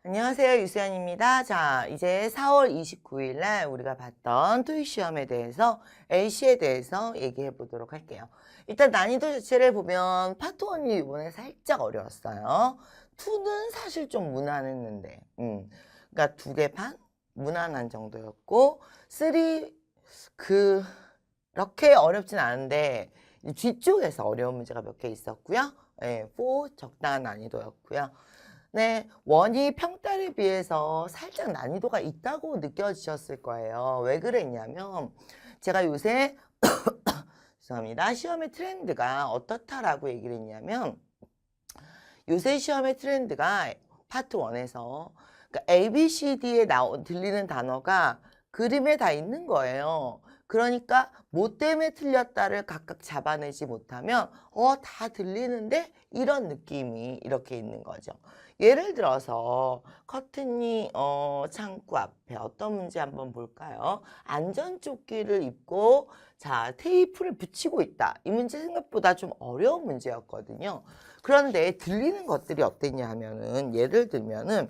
안녕하세요. 유수연입니다. 자, 이제 4월 29일 날 우리가 봤던 토익 시험에 대해서 A시에 대해서 얘기해 보도록 할게요. 일단 난이도 자체를 보면 파트 1이 이번에 살짝 어려웠어요. 2는 사실 좀 무난했는데, 그러니까 2개 반? 무난한 정도였고, 3, 그렇게 어렵진 않은데, 뒤쪽에서 어려운 문제가 몇 개 있었고요. 네, 4 적당한 난이도였고요. 네, 원이 평따에 비해서 살짝 난이도가 있다고 느껴지셨을 거예요. 왜 그랬냐면 제가 요새 죄송합니다. 시험의 트렌드가 어떻다라고 얘기를 했냐면 요새 시험의 트렌드가 파트 1에서 그러니까 A, B, C, D에 들리는 단어가 그림에 다 있는 거예요. 그러니까 뭐 때문에 틀렸다를 각각 잡아내지 못하면 다 들리는데 이런 느낌이 이렇게 있는 거죠. 예를 들어서 커튼이 창구 앞에 어떤 문제 한번 볼까요? 안전조끼를 입고 자 테이프를 붙이고 있다. 이 문제 생각보다 좀 어려운 문제였거든요. 그런데 들리는 것들이 어땠냐 하면은 예를 들면은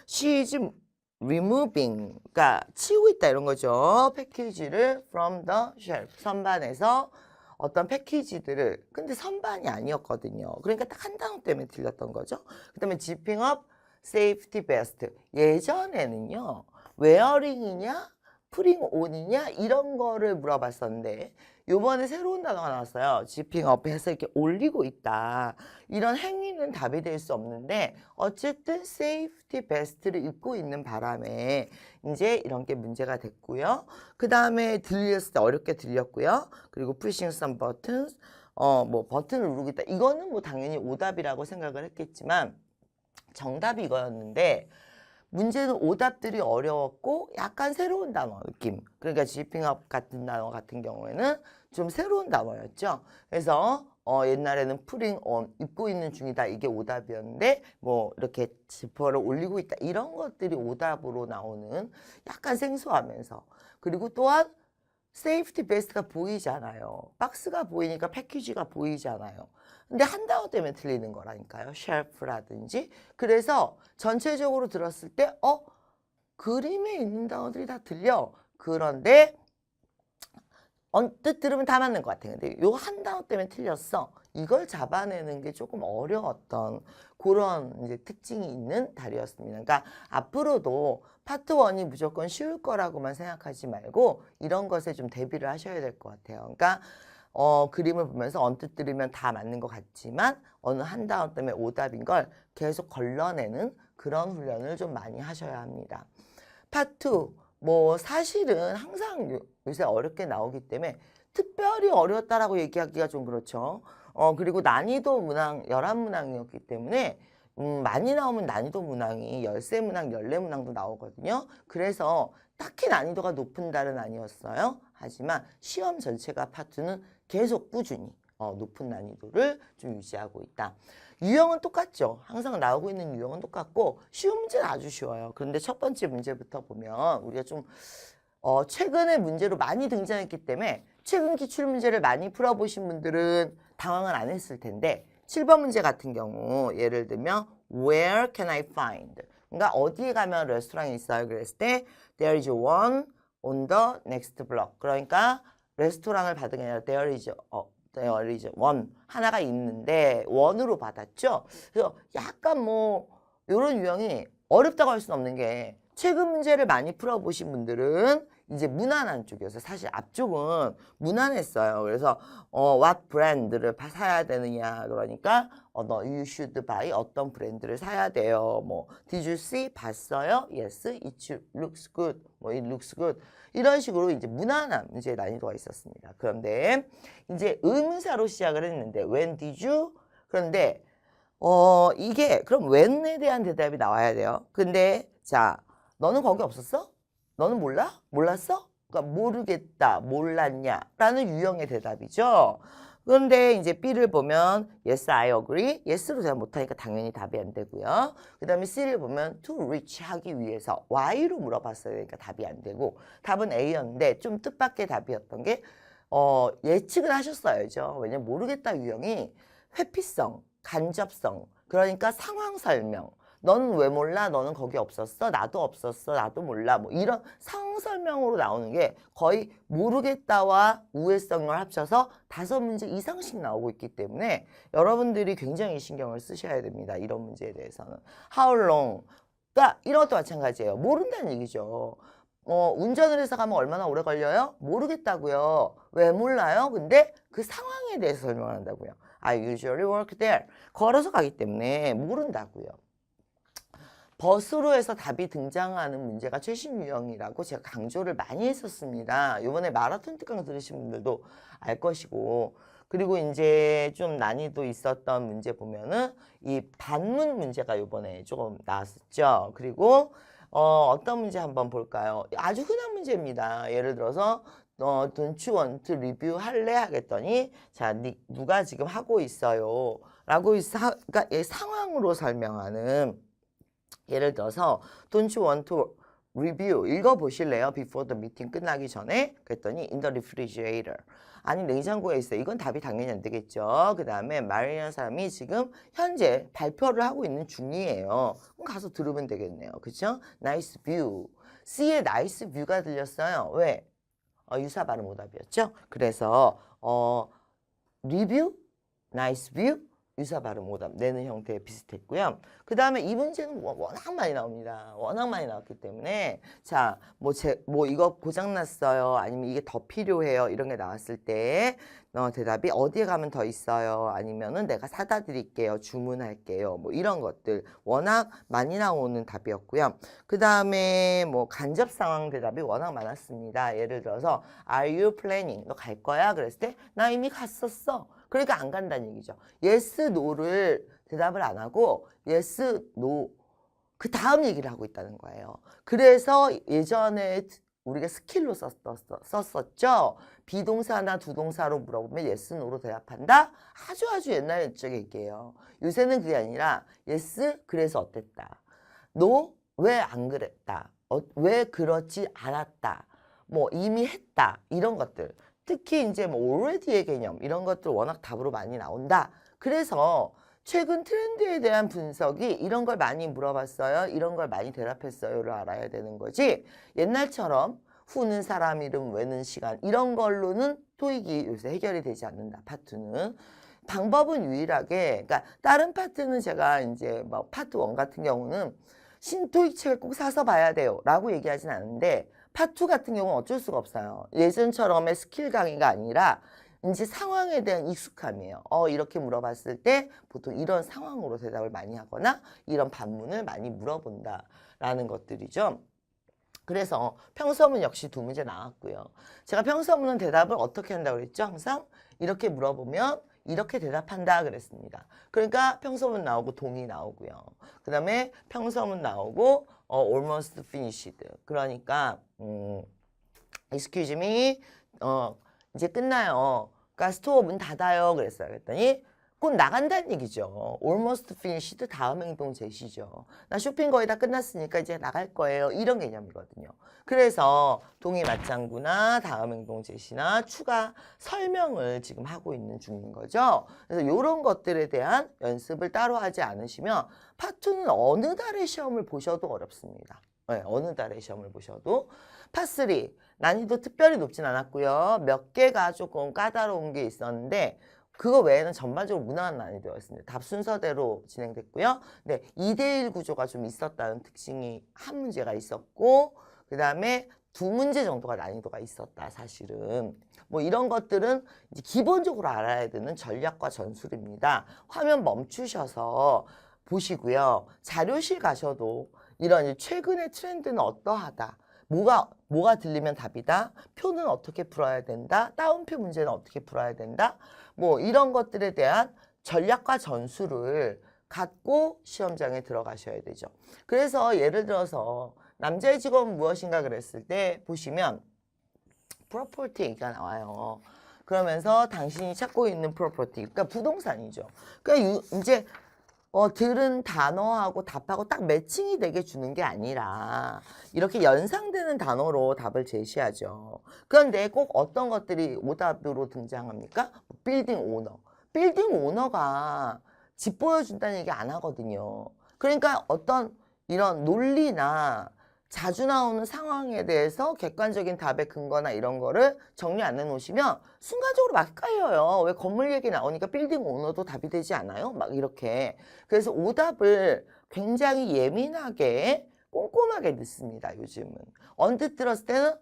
she is removing 그러니까 치우고 있다 이런 거죠. 패키지를 from the shelf 선반에서 어떤 패키지들을 근데 선반이 아니었거든요. 그러니까 딱 한 단어 때문에 들렸던 거죠. 그 다음에 zipping up safety vest 예전에는요. wearing이냐 putting on이냐 이런 거를 물어봤었는데 요번에 새로운 단어가 나왔어요. zipping up 해서 이렇게 올리고 있다. 이런 행위는 답이 될 수 없는데 어쨌든 safety vest를 입고 있는 바람에 이제 이런 게 문제가 됐고요. 그 다음에 들렸을 때 어렵게 들렸고요. 그리고 pushing some buttons 뭐 버튼을 누르고 있다. 이거는 뭐 당연히 오답이라고 생각을 했겠지만 정답이 이거였는데 문제는 오답들이 어려웠고 약간 새로운 단어 느낌. 그러니까 지핑업 같은 단어 같은 경우에는 좀 새로운 단어였죠. 그래서 옛날에는 putting on 입고 있는 중이다. 이게 오답이었는데 뭐 이렇게 지퍼를 올리고 있다. 이런 것들이 오답으로 나오는 약간 생소하면서 그리고 또한 세이프티 베스트가 보이잖아요. 박스가 보이니까 패키지가 보이잖아요. 근데 한 단어 때문에 틀리는 거라니까요. 쉘프라든지. 그래서 전체적으로 들었을 때 그림에 있는 단어들이 다 들려. 그런데 언뜻 들으면 다 맞는 것 같아요. 근데 요 한 단어 때문에 틀렸어. 이걸 잡아내는 게 조금 어려웠던 그런 이제 특징이 있는 달이었습니다. 그러니까 앞으로도 파트 1이 무조건 쉬울 거라고만 생각하지 말고 이런 것에 좀 대비를 하셔야 될 것 같아요. 그러니까 그림을 보면서 언뜻 들으면 다 맞는 것 같지만 어느 한 단어 때문에 오답인 걸 계속 걸러내는 그런 훈련을 좀 많이 하셔야 합니다. 파트 2, 뭐 사실은 항상 요새 어렵게 나오기 때문에 특별히 어려웠다라고 얘기하기가 좀 그렇죠. 그리고 난이도 문항 11문항이었기 때문에 많이 나오면 난이도 문항이 13문항, 14문항도 나오거든요. 그래서 딱히 난이도가 높은 달은 아니었어요. 하지만 시험 전체가 파트는 계속 꾸준히 높은 난이도를 좀 유지하고 있다. 유형은 똑같죠. 항상 나오고 있는 유형은 똑같고 쉬운 문제는 아주 쉬워요. 그런데 첫 번째 문제부터 보면 우리가 좀 최근에 문제로 많이 등장했기 때문에 최근 기출문제를 많이 풀어보신 분들은 당황을 안 했을 텐데 7번 문제 같은 경우 예를 들면 Where can I find? 그러니까 어디에 가면 레스토랑이 있어요? 그랬을 때 There is one on the next block. 그러니까 레스토랑을 받은 게 아니라 There is one 하나가 있는데 원으로 받았죠. 그래서 약간 뭐 이런 유형이 어렵다고 할 수는 없는 게 최근 문제를 많이 풀어보신 분들은 이제 무난한 쪽이어서 사실 앞쪽은 무난했어요. 그래서 what 브랜드를 사야 되느냐 그러니까 너 you should buy 어떤 브랜드를 사야 돼요. 뭐 did you see 봤어요? Yes, it looks good. 뭐 it looks good. 이런 식으로 이제 무난한 문제의 난이도가 있었습니다. 그런데 이제 의문사로 시작을 했는데 when did you? 그런데 이게 그럼 when에 대한 대답이 나와야 돼요. 근데 자 너는 거기 없었어? 너는 몰라? 몰랐어? 그러니까 모르겠다, 몰랐냐 라는 유형의 대답이죠. 그런데 이제 B를 보면 yes, I agree. yes로 대답 못하니까 당연히 답이 안 되고요. 그 다음에 C를 보면 to reach 하기 위해서 Y로 물어봤어야 되니까 답이 안 되고 답은 A였는데 좀 뜻밖의 답이었던 게 예측을 하셨어야죠. 왜냐면 모르겠다 유형이 회피성, 간접성, 그러니까 상황 설명, 넌 왜 몰라? 너는 거기 없었어? 나도 없었어? 나도 몰라? 뭐 이런 상황 설명으로 나오는 게 거의 모르겠다와 우회성을 합쳐서 5문제 이상씩 나오고 있기 때문에 여러분들이 굉장히 신경을 쓰셔야 됩니다. 이런 문제에 대해서는. How long? 그러니까 이런 것도 마찬가지예요. 모른다는 얘기죠. 운전을 해서 가면 얼마나 오래 걸려요? 모르겠다고요. 왜 몰라요? 근데 그 상황에 대해서 설명한다고요. I usually work there. 걸어서 가기 때문에 모른다고요. 버스로 해서 답이 등장하는 문제가 최신 유형이라고 제가 강조를 많이 했었습니다. 이번에 마라톤 특강 들으신 분들도 알 것이고, 그리고 이제 좀 난이도 있었던 문제 보면은 이 반문 문제가 이번에 조금 나왔었죠. 그리고 어떤 문제 한번 볼까요? 아주 흔한 문제입니다. 예를 들어서 don't you want to review 할래? 하겠더니 자, 누가 지금 하고 있어요? 라고 그러니까 상황으로 설명하는, 예를 들어서 don't you want to review 읽어보실래요? before the meeting 끝나기 전에. 그랬더니 in the refrigerator. 아니 냉장고에 있어요. 이건 답이 당연히 안 되겠죠. 그 다음에 말이라는 사람이 지금 현재 발표를 하고 있는 중이에요. 그럼 가서 들으면 되겠네요. 그쵸? nice view. C의 nice view가 들렸어요. 왜? 유사 발음 오답이었죠. 그래서 review, nice view, 유사 발음 오답 내는 형태에 비슷했고요. 그 다음에 이 문제는 워낙 많이 나옵니다. 워낙 많이 나왔기 때문에 자, 뭐 이거 고장났어요. 아니면 이게 더 필요해요. 이런 게 나왔을 때 대답이 어디에 가면 더 있어요. 아니면은 내가 사다 드릴게요. 주문할게요. 뭐 이런 것들 워낙 많이 나오는 답이었고요. 그 다음에 뭐 간접 상황 대답이 워낙 많았습니다. 예를 들어서 Are you planning? 너 갈 거야? 그랬을 때 나 이미 갔었어. 그러니까 안 간다는 얘기죠. yes, no를 대답을 안 하고 yes, no 그 다음 얘기를 하고 있다는 거예요. 그래서 예전에 우리가 스킬로 썼었죠. 비동사나 두동사로 물어보면 yes, no로 대답한다. 아주 옛날 옛적 얘기예요. 요새는 그게 아니라 yes, 그래서 어땠다. no, 왜 안 그랬다. 왜 그렇지 않았다. 뭐 이미 했다. 이런 것들. 특히 이제 뭐 already의 개념 이런 것들 워낙 답으로 많이 나온다. 그래서 최근 트렌드에 대한 분석이 이런 걸 많이 물어봤어요. 이런 걸 많이 대답했어요를 알아야 되는 거지. 옛날처럼 후는 사람 이름, 왜는 시간 이런 걸로는 토익이 요새 해결이 되지 않는다. 파트는. 방법은 유일하게, 그러니까 다른 파트는 제가 이제 뭐 파트 1 같은 경우는 신토익 책을 꼭 사서 봐야 돼요 라고 얘기하진 않는데 파트 2 같은 경우는 어쩔 수가 없어요. 예전처럼의 스킬 강의가 아니라 이제 상황에 대한 익숙함이에요. 이렇게 물어봤을 때 보통 이런 상황으로 대답을 많이 하거나 이런 반문을 많이 물어본다라는 것들이죠. 그래서 평서문 역시 2문제 나왔고요. 제가 평서문은 대답을 어떻게 한다고 그랬죠? 항상 이렇게 물어보면 이렇게 대답한다 그랬습니다. 그러니까 평서문 나오고 동의 나오고요. 그 다음에 평서문 나오고 almost finished. 그러니까 excuse me, 이제 끝나요. 그러니까 스토어 문 닫아요. 그랬어요. 그랬더니 곧 나간다는 얘기죠. almost finished 다음 행동 제시죠. 나 쇼핑 거의 다 끝났으니까 이제 나갈 거예요. 이런 개념이거든요. 그래서 동의 맞장구나 다음 행동 제시나 추가 설명을 지금 하고 있는 중인 거죠. 그래서 이런 것들에 대한 연습을 따로 하지 않으시면 파트는 어느 달의 시험을 보셔도 어렵습니다. 네, 어느 달의 시험을 보셔도. 파3 난이도 특별히 높진 않았고요. 몇 개가 조금 까다로운 게 있었는데 그거 외에는 전반적으로 무난한 난이도였습니다. 답 순서대로 진행됐고요. 네, 2대1 구조가 좀 있었다는 특징이 한 문제가 있었고 그 다음에 2문제 정도가 난이도가 있었다. 사실은 뭐 이런 것들은 이제 기본적으로 알아야 되는 전략과 전술입니다. 화면 멈추셔서 보시고요. 자료실 가셔도 이런 최근의 트렌드는 어떠하다. 뭐가 들리면 답이다. 표는 어떻게 풀어야 된다. 따옴표 문제는 어떻게 풀어야 된다. 뭐 이런 것들에 대한 전략과 전술을 갖고 시험장에 들어가셔야 되죠. 그래서 예를 들어서 남자의 직업은 무엇인가 그랬을 때 보시면 property 얘기가 나와요. 그러면서 당신이 찾고 있는 property, 그러니까 부동산이죠. 그러니까 이제 들은 단어하고 답하고 딱 매칭이 되게 주는 게 아니라 이렇게 연상되는 단어로 답을 제시하죠. 그런데 꼭 어떤 것들이 오답으로 등장합니까? 빌딩 오너. 빌딩 오너가 집 보여준다는 얘기 안 하거든요. 그러니까 어떤 이런 논리나 자주 나오는 상황에 대해서 객관적인 답의 근거나 이런 거를 정리 안 해놓으시면 순간적으로 막 헷갈려요. 왜 건물 얘기 나오니까 빌딩 오너도 답이 되지 않아요? 막 이렇게. 그래서 오답을 굉장히 예민하게 꼼꼼하게 넣습니다. 요즘은. 언뜻 들었을 때는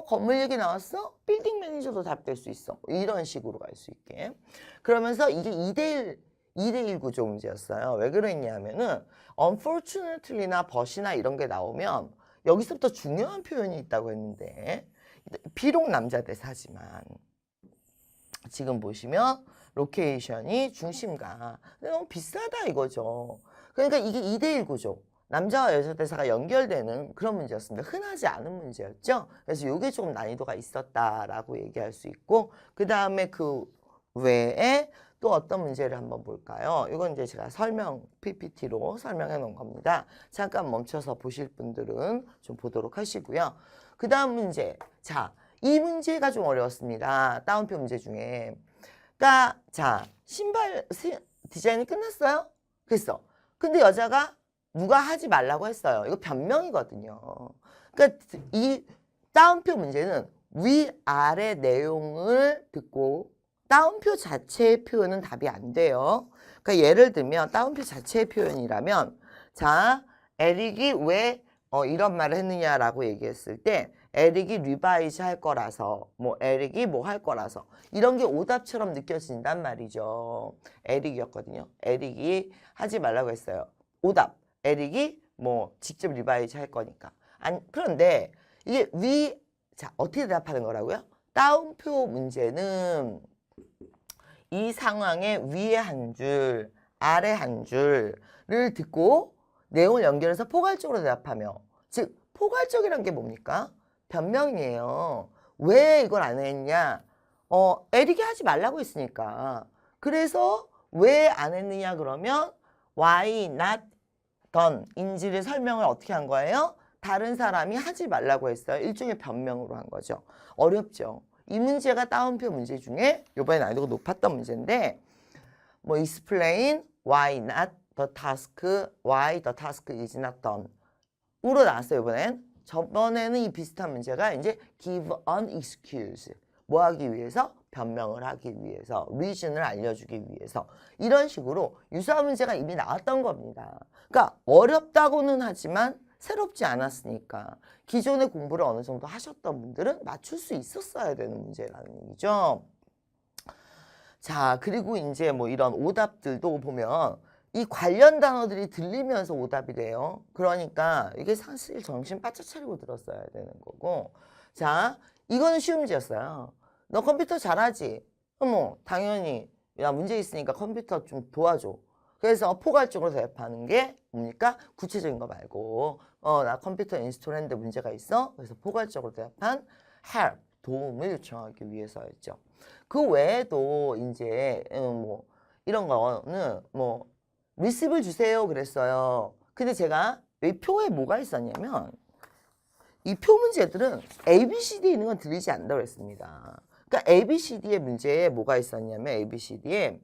건물 얘기 나왔어? 빌딩 매니저도 답될 수 있어. 이런 식으로 갈 수 있게. 그러면서 이게 2대1 구조 문제였어요. 왜 그랬냐면은 unfortunately나 but이나 이런 게 나오면 여기서부터 중요한 표현이 있다고 했는데 비록 남자 대사지만 지금 보시면 로케이션이 중심가 너무 비싸다 이거죠. 그러니까 이게 2대1 구조 남자와 여자 대사가 연결되는 그런 문제였습니다. 흔하지 않은 문제였죠. 그래서 이게 조금 난이도가 있었다라고 얘기할 수 있고 그 다음에 그 외에 또 어떤 문제를 한번 볼까요? 이건 이제 제가 PPT로 설명해 놓은 겁니다. 잠깐 멈춰서 보실 분들은 좀 보도록 하시고요. 그 다음 문제. 자, 이 문제가 좀 어려웠습니다. 다운표 문제 중에. 그러니까 자, 신발 디자인이 끝났어요? 그랬어. 근데 여자가 누가 하지 말라고 했어요. 이거 변명이거든요. 그러니까 이 다운표 문제는 위아래 내용을 듣고 다운표 자체의 표현은 답이 안 돼요. 그러니까 예를 들면 다운표 자체의 표현이라면 자, 에릭이 왜 이런 말을 했느냐라고 얘기했을 때 에릭이 리바이즈 할 거라서 뭐 에릭이 뭐 할 거라서 이런 게 오답처럼 느껴진단 말이죠. 에릭이었거든요. 에릭이 하지 말라고 했어요. 오답. 에릭이 뭐 직접 리바이즈 할 거니까. 그런데 이게 자, 어떻게 대답하는 거라고요? 다운표 문제는 이 상황에 위에 한 줄, 아래 한 줄을 듣고 내용을 연결해서 포괄적으로 대답하며 즉 포괄적이란 게 뭡니까? 변명이에요. 왜 이걸 안 했냐? 에릭이 하지 말라고 했으니까. 그래서 왜 안 했느냐 그러면 why not done 인지를 설명을 어떻게 한 거예요? 다른 사람이 하지 말라고 했어요. 일종의 변명으로 한 거죠. 어렵죠. 이 문제가 다운표 문제 중에 이번에 난이도가 높았던 문제인데 뭐 explain why not the task, why the task is not done 으로 나왔어요. 이번엔. 저번에는 이 비슷한 문제가 이제 give an excuse 뭐 하기 위해서? 변명을 하기 위해서, reason을 알려주기 위해서 이런 식으로 유사한 문제가 이미 나왔던 겁니다. 그러니까 어렵다고는 하지만 새롭지 않았으니까 기존의 공부를 어느 정도 하셨던 분들은 맞출 수 있었어야 되는 문제라는 얘기죠. 자, 그리고 이제 뭐 이런 오답들도 보면 이 관련 단어들이 들리면서 오답이 돼요. 그러니까 이게 사실 정신 바짝 차리고 들었어야 되는 거고. 자, 이거는 쉬운 문제였어요. 너 컴퓨터 잘하지? 어머, 당연히 야 문제 있으니까 컴퓨터 좀 도와줘. 그래서 포괄적으로 대답하는 게 뭡니까? 구체적인 거 말고 나 컴퓨터 인스톨 했는데 문제가 있어? 그래서 포괄적으로 대답한 help, 도움을 요청하기 위해서였죠. 그 외에도 이제 뭐 이런 거는 뭐 리시브를 주세요 그랬어요. 근데 제가 이 표에 뭐가 있었냐면 이 표 문제들은 A, B, C, D 있는 건 들리지 않는다고 했습니다. 그러니까 A, B, C, D의 문제에 뭐가 있었냐면 A, B, C, D에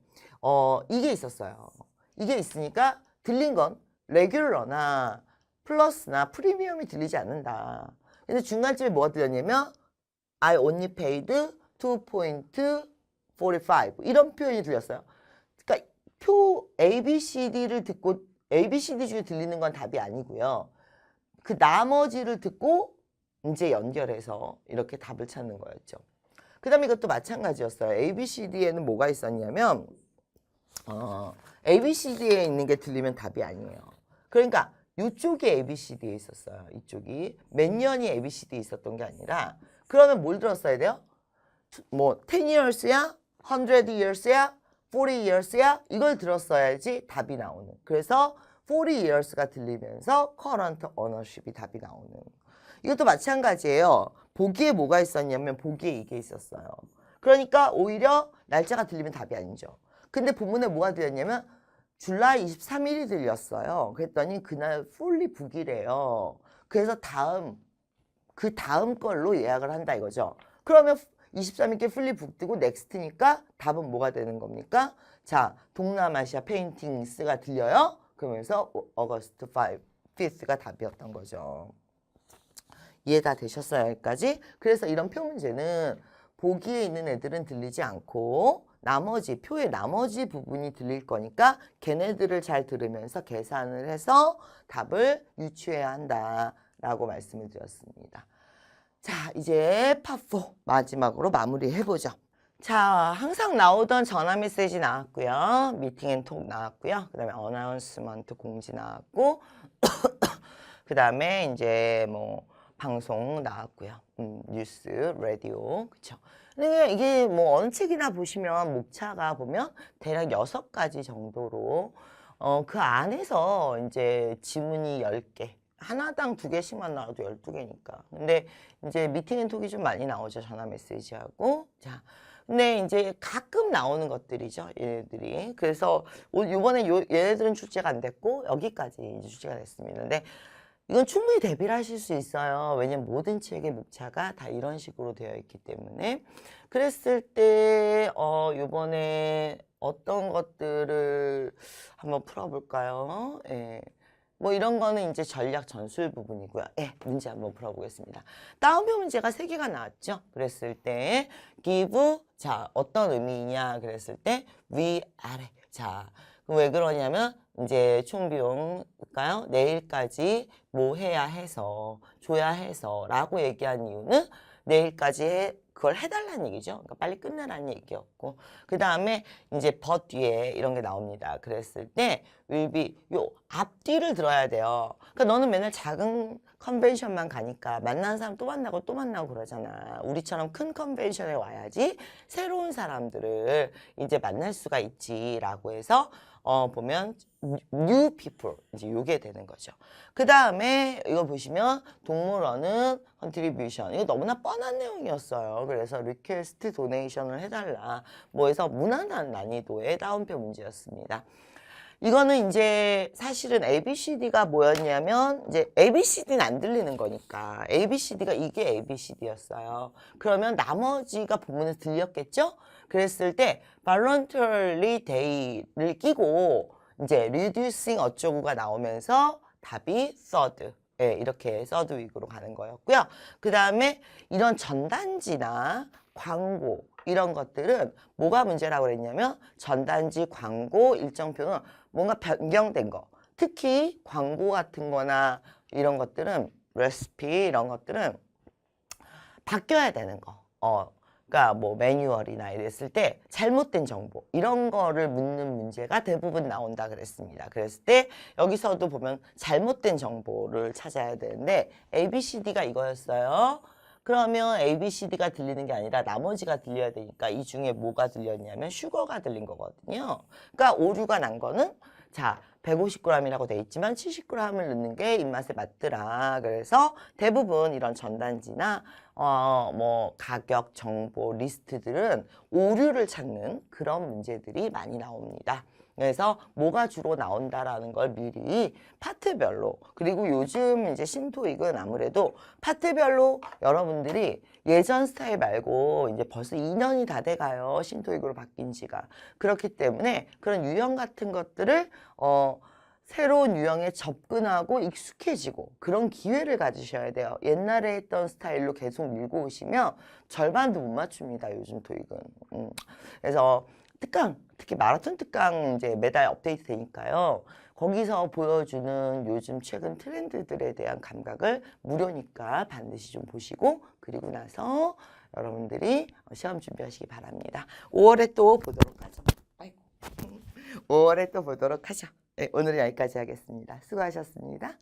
이게 있었어요. 이게 있으니까 들린 건 레귤러나 플러스나 프리미엄이 들리지 않는다. 근데 중간쯤에 뭐가 들렸냐면 I only paid 2.45 이런 표현이 들렸어요. 그러니까 표 A, B, C, D를 듣고 A, B, C, D 중에 들리는 건 답이 아니고요. 그 나머지를 듣고 이제 연결해서 이렇게 답을 찾는 거였죠. 그 다음에 이것도 마찬가지였어요. A, B, C, D에는 뭐가 있었냐면 A, B, C, D에 있는 게 들리면 답이 아니에요. 그러니까 이쪽이 A, B, C, D에 있었어요. 이쪽이 몇 년이 A, B, C, D에 있었던 게 아니라 그러면 뭘 들었어야 돼요? 뭐 10 years야? 100 years야? 40 years야? 이걸 들었어야지 답이 나오는. 그래서 40 years가 들리면서 current ownership이 답이 나오는. 이것도 마찬가지예요. 보기에 뭐가 있었냐면 보기에 이게 있었어요. 그러니까 오히려 날짜가 들리면 답이 아니죠. 근데 본문에 뭐가 들렸냐면 줄라이 23일이 들렸어요. 그랬더니 그날 fully book이래요. 그래서 그 다음 걸로 예약을 한다 이거죠. 그러면 23일께 fully book 뜨고 next니까 답은 뭐가 되는 겁니까? 자, 동남아시아 페인팅스가 들려요. 그러면서 August 5th가 답이었던 거죠. 이해 다 되셨어요? 여기까지? 그래서 이런 표 문제는 보기에 있는 애들은 들리지 않고 나머지 표의 나머지 부분이 들릴 거니까 걔네들을 잘 들으면서 계산을 해서 답을 유추해야 한다라고 말씀을 드렸습니다. 자, 이제 파4 마지막으로 마무리해보죠. 자, 항상 나오던 전화 메시지 나왔고요. 미팅 앤 톡 나왔고요. 그 다음에 어나운스먼트 공지 나왔고 그 다음에 이제 뭐 방송 나왔고요. 뉴스, 라디오, 그쵸. 근데 이게 뭐 어느 책이나 보시면 목차가 보면 대략 6가지 정도로 그 안에서 이제 지문이 10개. 하나당 2개씩만 나와도 12개니까. 근데 이제 미팅 앤 톡이 좀 많이 나오죠. 전화 메시지하고. 자. 근데 이제 가끔 나오는 것들이죠. 얘네들이. 그래서 요번에 얘네들은 출제가 안 됐고 여기까지 이제 출제가 됐습니다. 근데 이건 충분히 대비를 하실 수 있어요. 왜냐면 모든 책의 목차가 다 이런 식으로 되어 있기 때문에. 그랬을 때 요번에 어떤 것들을 한번 풀어볼까요? 예. 뭐 이런 거는 이제 전략 전술 부분이고요. 예, 문제 한번 풀어보겠습니다. 다운표 문제가 3개가 나왔죠. 그랬을 때 give, 자 어떤 의미이냐 그랬을 때 위, 아래. 자, 왜 그러냐면 이제 총 비용일까요? 내일까지 뭐 해야 해서 줘야 해서 라고 얘기한 이유는 내일까지 그걸 해달라는 얘기죠. 그러니까 빨리 끝내라는 얘기였고 그 다음에 이제 but 뒤에 이런 게 나옵니다. 그랬을 때 will be 요 앞뒤를 들어야 돼요. 그러니까 너는 맨날 작은 컨벤션만 가니까 만나는 사람 또 만나고 또 만나고 그러잖아. 우리처럼 큰 컨벤션에 와야지 새로운 사람들을 이제 만날 수가 있지라고 해서 보면 new people 이제 요게 되는 거죠. 그 다음에 이거 보시면 동물원은 contribution 이거 너무나 뻔한 내용이었어요. 그래서 request donation을 해달라 뭐 해서 무난한 난이도의 다운표 문제였습니다. 이거는 이제 사실은 ABCD가 뭐였냐면 이제 ABCD는 안 들리는 거니까 ABCD가 이게 ABCD였어요. 그러면 나머지가 부문에서 들렸겠죠? 그랬을 때 voluntarily day를 끼고 이제 reducing 어쩌고가 나오면서 답이 third. 예, 이렇게 third week으로 가는 거였고요. 그 다음에 이런 전단지나 광고 이런 것들은 뭐가 문제라고 그랬냐면 전단지 광고 일정표는 뭔가 변경된 거 특히 광고 같은 거나 이런 것들은 레시피 이런 것들은 바뀌어야 되는 거 그러니까 뭐 매뉴얼이나 이랬을 때 잘못된 정보 이런 거를 묻는 문제가 대부분 나온다 그랬습니다. 그랬을 때 여기서도 보면 잘못된 정보를 찾아야 되는데 ABCD가 이거였어요. 그러면 ABCD가 들리는 게 아니라 나머지가 들려야 되니까 이 중에 뭐가 들렸냐면 슈거가 들린 거거든요. 그러니까 오류가 난 거는 자 150g이라고 돼 있지만 70g을 넣는 게 입맛에 맞더라. 그래서 대부분 이런 전단지나 뭐 가격, 정보, 리스트들은 오류를 찾는 그런 문제들이 많이 나옵니다. 그래서 뭐가 주로 나온다라는 걸 미리 파트별로 그리고 요즘 이제 신토익은 아무래도 파트별로 여러분들이 예전 스타일 말고 이제 벌써 2년이 다 돼가요. 신토익으로 바뀐 지가. 그렇기 때문에 그런 유형 같은 것들을 새로운 유형에 접근하고 익숙해지고 그런 기회를 가지셔야 돼요. 옛날에 했던 스타일로 계속 밀고 오시면 절반도 못 맞춥니다. 요즘 토익은. 그래서 특강, 특히 마라톤 특강 이제 매달 업데이트 되니까요. 거기서 보여주는 요즘 최근 트렌드들에 대한 감각을 무료니까 반드시 좀 보시고 그리고 나서 여러분들이 시험 준비하시기 바랍니다. 5월에 또 보도록 하죠. 아이고. 5월에 또 보도록 하죠. 네, 오늘은 여기까지 하겠습니다. 수고하셨습니다.